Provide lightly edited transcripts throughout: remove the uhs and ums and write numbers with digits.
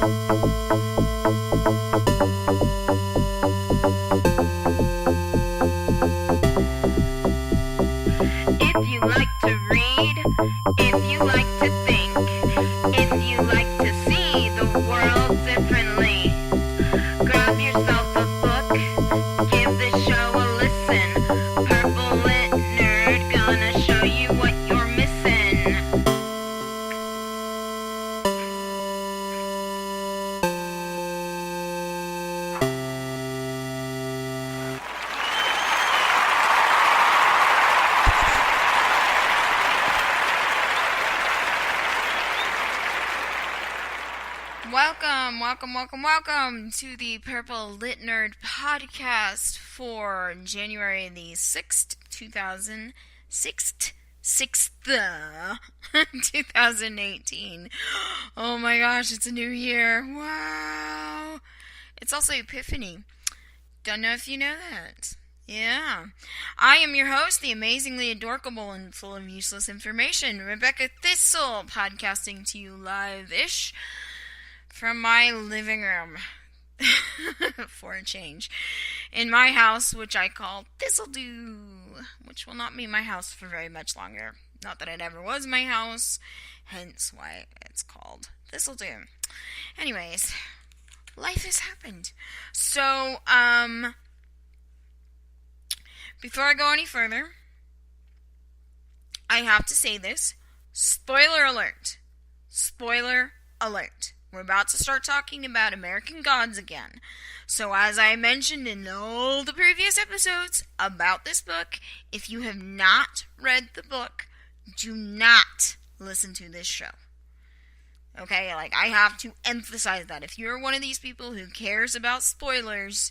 If you like to read, if you like to think, if you like to see the world differently, grab yourself a book, give this show a listen. Purple Lit Nerd gonna show you what you're missing. Welcome to the Purple Lit Nerd podcast for January the 6th, 2018. Oh my gosh, it's a new year. Wow. It's also Epiphany. Don't know if you know that. Yeah. I am your host, the amazingly adorable and full of useless information, Rebecca Thistle, podcasting to you live-ish from my living room, for a change, in my house, which I call Thistledew, which will not be my house for very much longer. Not that it ever was my house, hence why it's called Thistledew. Anyways, life has happened. So, before I go any further, I have to say this. Spoiler alert. Spoiler alert. We're about to start talking about American Gods again. So as I mentioned in all the previous episodes about this book, if you have not read the book, do not listen to this show. Okay, like, I have to emphasize that. If you're one of these people who cares about spoilers,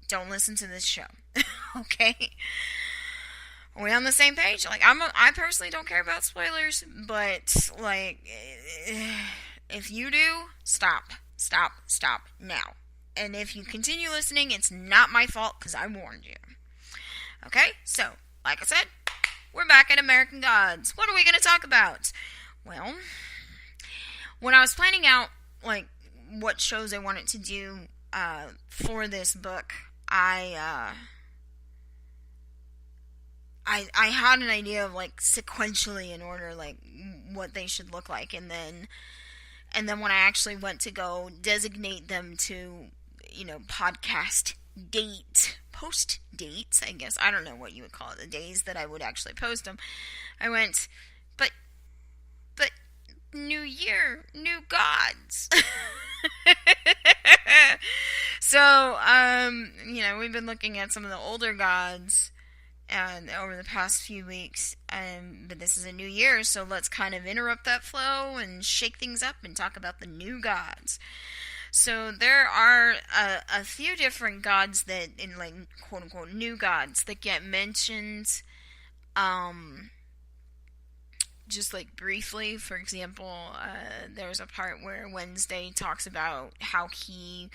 don't listen to this show. Okay? Are we on the same page? Like, I personally don't care about spoilers, but, like, if you do, stop now. And if you continue listening, it's not my fault because I warned you. Okay, so, like I said, we're back at American Gods. What are we going to talk about? Well, when I was planning out, like, what shows I wanted to do for this book, I had an idea of, like, sequentially in order, like, what they should look like, and then when I actually went to go designate them to, podcast post dates, I guess, I don't know what you would call it, the days that I would actually post them, I went, but, new year, new gods. So, we've been looking at some of the older gods over the past few weeks, but this is a new year, so let's kind of interrupt that flow and shake things up and talk about the new gods. So there are a few different gods that, in, like, quote-unquote new gods that get mentioned, just, like, briefly. For example, there's a part where Wednesday talks about how he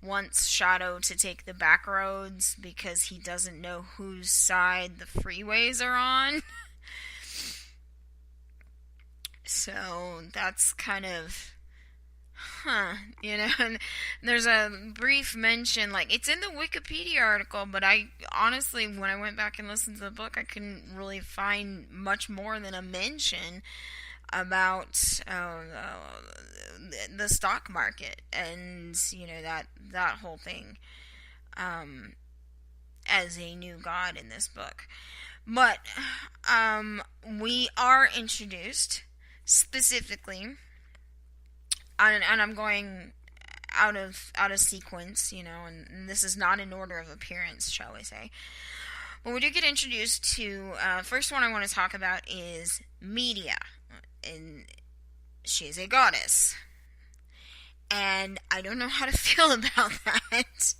wants Shadow to take the back roads because he doesn't know whose side the freeways are on. So that's kind of, and there's a brief mention, like, it's in the Wikipedia article, but I honestly, when I went back and listened to the book, I couldn't really find much more than a mention about the stock market and that whole thing as a new god in this book. But we are introduced specifically, and I'm going out of sequence, and this is not in order of appearance, shall we say. But we do get introduced to, first one I want to talk about is Medea. And she is a goddess. And I don't know how to feel about that.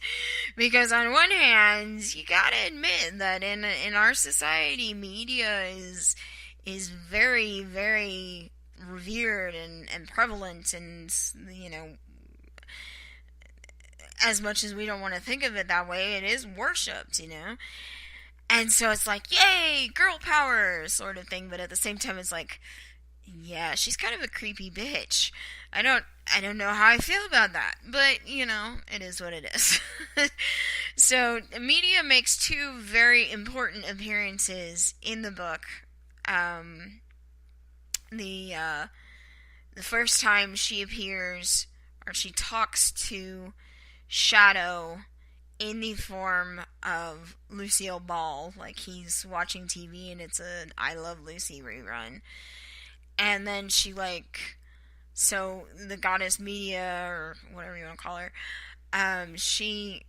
Because on one hand, you gotta admit that in our society, Medea is very, very revered and prevalent, and, as much as we don't want to think of it that way, it is worshipped, And so it's like, yay, girl power sort of thing, but at the same time it's like, Yeah, she's kind of a creepy bitch. I don't know how I feel about that, but it is what it is. So, media makes two very important appearances in the book. Um, the first time she appears, or she talks to Shadow in the form of Lucille Ball, like he's watching TV and it's an I Love Lucy rerun. And then so the goddess Media, or whatever you want to call her, she,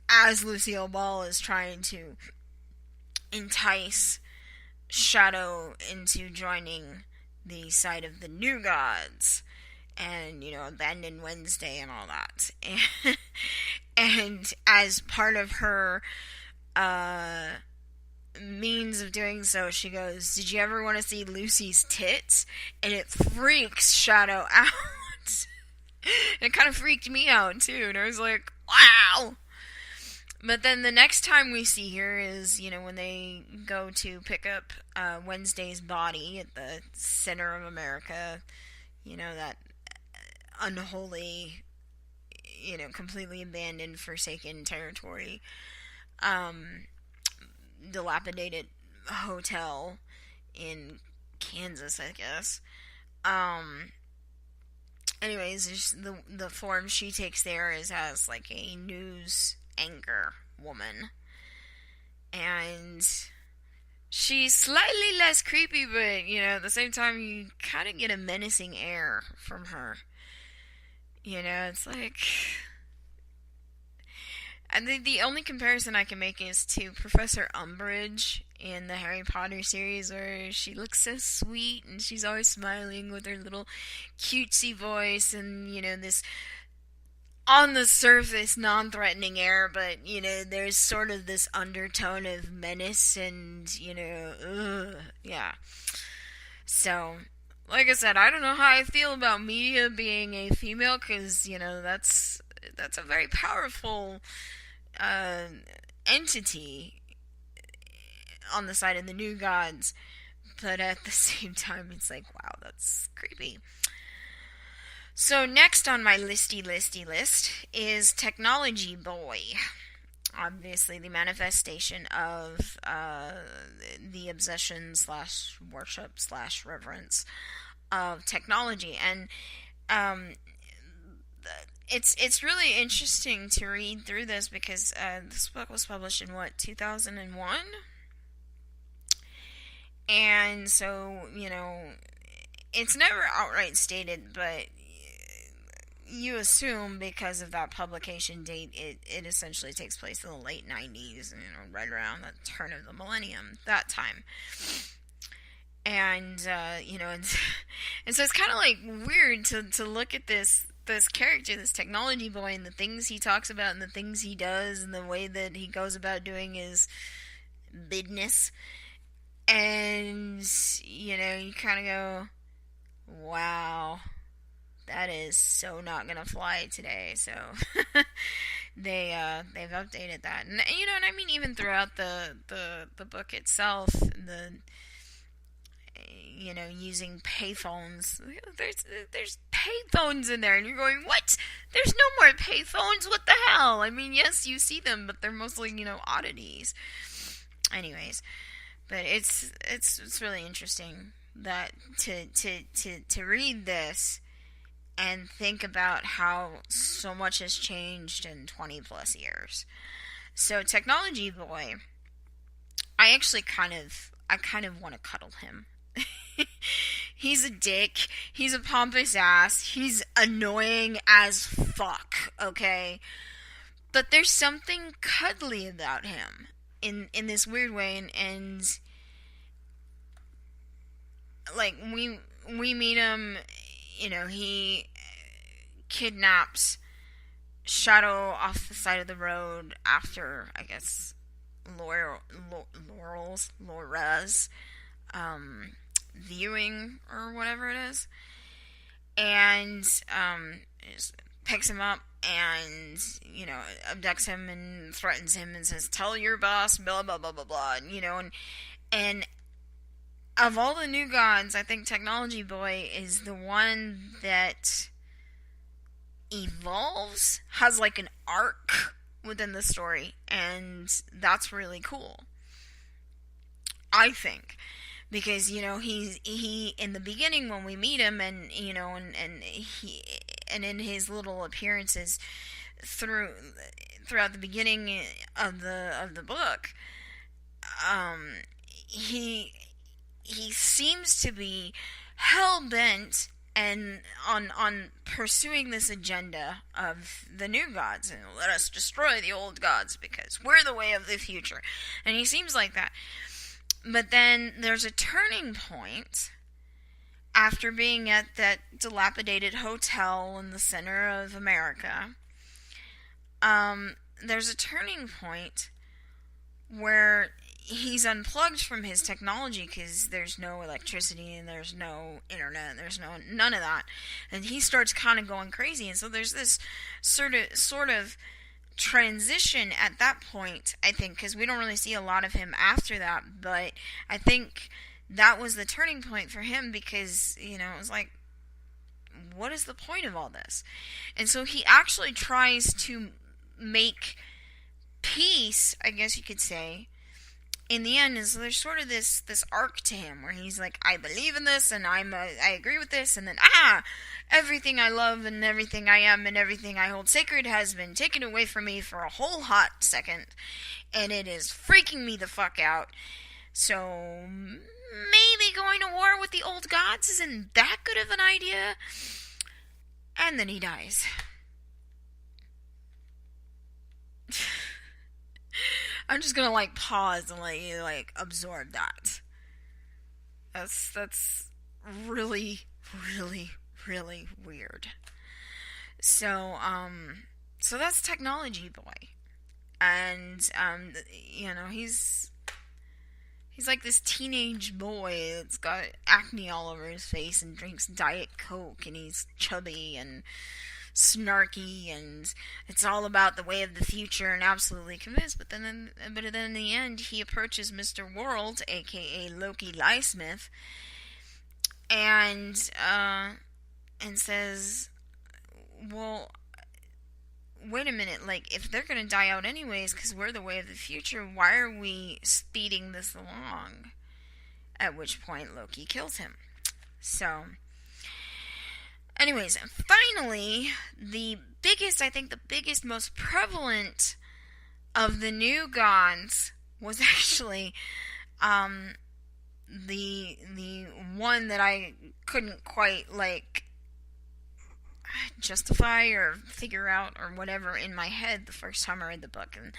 as Lucille Ball, is trying to entice Shadow into joining the side of the New Gods, and abandon Wednesday and all that. And as part of her means of doing so, she goes, "Did you ever want to see Lucy's tits?" And it freaks Shadow out. It kind of freaked me out too, and I was like, wow. But then the next time we see her is, when they go to pick up Wednesday's body at the center of America, that unholy, completely abandoned, forsaken territory, dilapidated hotel in Kansas, I guess. Anyways, the form she takes there is as like a news anchor woman, and she's slightly less creepy, but at the same time you kind of get a menacing air from her. It's like, I think the only comparison I can make is to Professor Umbridge in the Harry Potter series, where she looks so sweet and she's always smiling with her little cutesy voice and, this on the surface non-threatening air, but, there's sort of this undertone of menace and, yeah. So, like I said, I don't know how I feel about Media being a female, because, that's a very powerful entity on the side of the New Gods, but at the same time, it's like, wow, that's creepy. So next on my listy list is Technology Boy. Obviously, the manifestation of the obsession / worship / reverence of technology, and it's really interesting to read through this, because this book was published in 2001, and so it's never outright stated, but you assume because of that publication date, it essentially takes place in the late 90s, right around the turn of the millennium, that time. And, and so it's kind of like weird to look at this character, this Technology Boy, and the things he talks about and the things he does and the way that he goes about doing his business. And, you kind of go, wow, that is so not gonna fly today. So they've updated that, and and I mean, even throughout the book itself, using payphones. There's payphones in there, and you're going, what? There's no more payphones. What the hell? I mean, yes, you see them, but they're mostly oddities. Anyways, but it's really interesting that to read this and think about how so much has changed in 20 plus years. So Technology Boy, I actually kind of want to cuddle him. He's a dick. He's a pompous ass. He's annoying as fuck, okay? But there's something cuddly about him in this weird way, and like we meet him, he kidnaps Shadow off the side of the road after, I guess, Laura's viewing or whatever it is, and picks him up and abducts him and threatens him and says, "Tell your boss, blah blah blah blah blah," and of all the new gods, I think Technology Boy is the one that evolves, has like an arc within the story, and that's really cool, I think. Because, you know, he in the beginning when we meet him, and you know, and in his little appearances throughout the beginning of the book, um he seems to be hell bent and on pursuing this agenda of the new gods, and let us destroy the old gods because we're the way of the future. And he seems like that. But then there's a turning point after being at that dilapidated hotel in the center of America. There's a turning point where he's unplugged from his technology because there's no electricity and there's no internet, there's none of that, and he starts kind of going crazy. And so there's this sort of transition at that point, I think, because we don't really see a lot of him after that, but I think that was the turning point for him, because, you know, it was like, what is the point of all this? And so he actually tries to make peace, I guess you could say, in the end. Is there's sort of this arc to him where he's like, I believe in this, and I agree with this, and then everything I love and everything I am and everything I hold sacred has been taken away from me for a whole hot second, and it is freaking me the fuck out. So maybe going to war with the old gods isn't that good of an idea. And then he dies. I'm just gonna like pause and let you like absorb that. That's really, really, really weird. So that's Technology Boy. And you know, he's like this teenage boy that's got acne all over his face and drinks Diet Coke, and he's chubby and snarky, and it's all about the way of the future, and absolutely convinced. But then in the end, he approaches Mr. World, aka Loki Lysmith, and says, well, wait a minute, like, if they're gonna die out anyways because we're the way of the future, why are we speeding this along? At which point Loki kills him. So anyways, and finally, the biggest, most prevalent of the new gods was actually the one that I couldn't quite like justify or figure out or whatever in my head the first time I read the book, and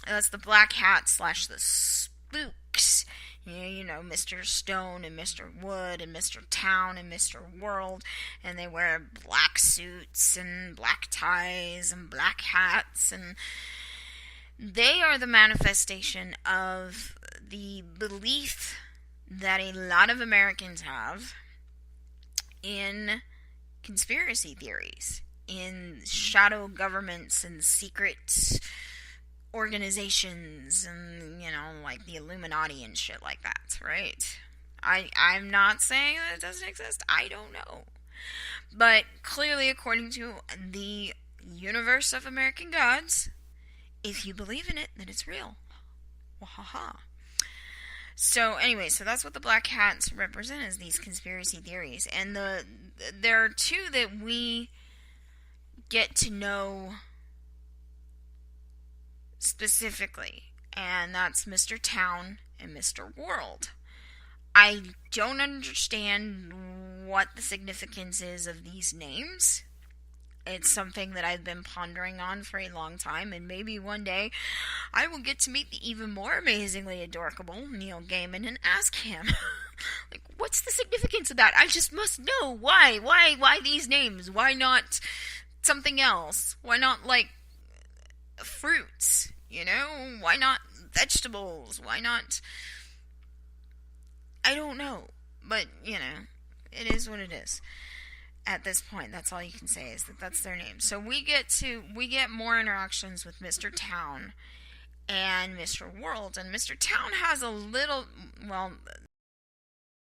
that's the Black Hat / the Spooks. You know, Mr. Stone and Mr. Wood and Mr. Town and Mr. World, and they wear black suits and black ties and black hats, and they are the manifestation of the belief that a lot of Americans have in conspiracy theories, in shadow governments and secret organizations, and, you know, like the Illuminati and shit like that, right? I'm not saying that it doesn't exist. I don't know. But clearly, according to the universe of American gods, if you believe in it, then it's real. Wahaha. So anyway, so that's what the Black Hats represent, is these conspiracy theories. And there are two that we get to know specifically, and that's Mr. Town and Mr. World. I don't understand what the significance is of these names. It's something that I've been pondering on for a long time, and maybe one day I will get to meet the even more amazingly adorable Neil Gaiman and ask him, like, what's the significance of that? I just must know why these names? Why not something else? Why not, like, fruits, you know? Why not vegetables? Why not? I don't know, but, you know, it is what it is. At this point, that's all you can say, is that that's their name. So we get more interactions with Mr. Town and Mr. World, and Mr. Town has a little, well,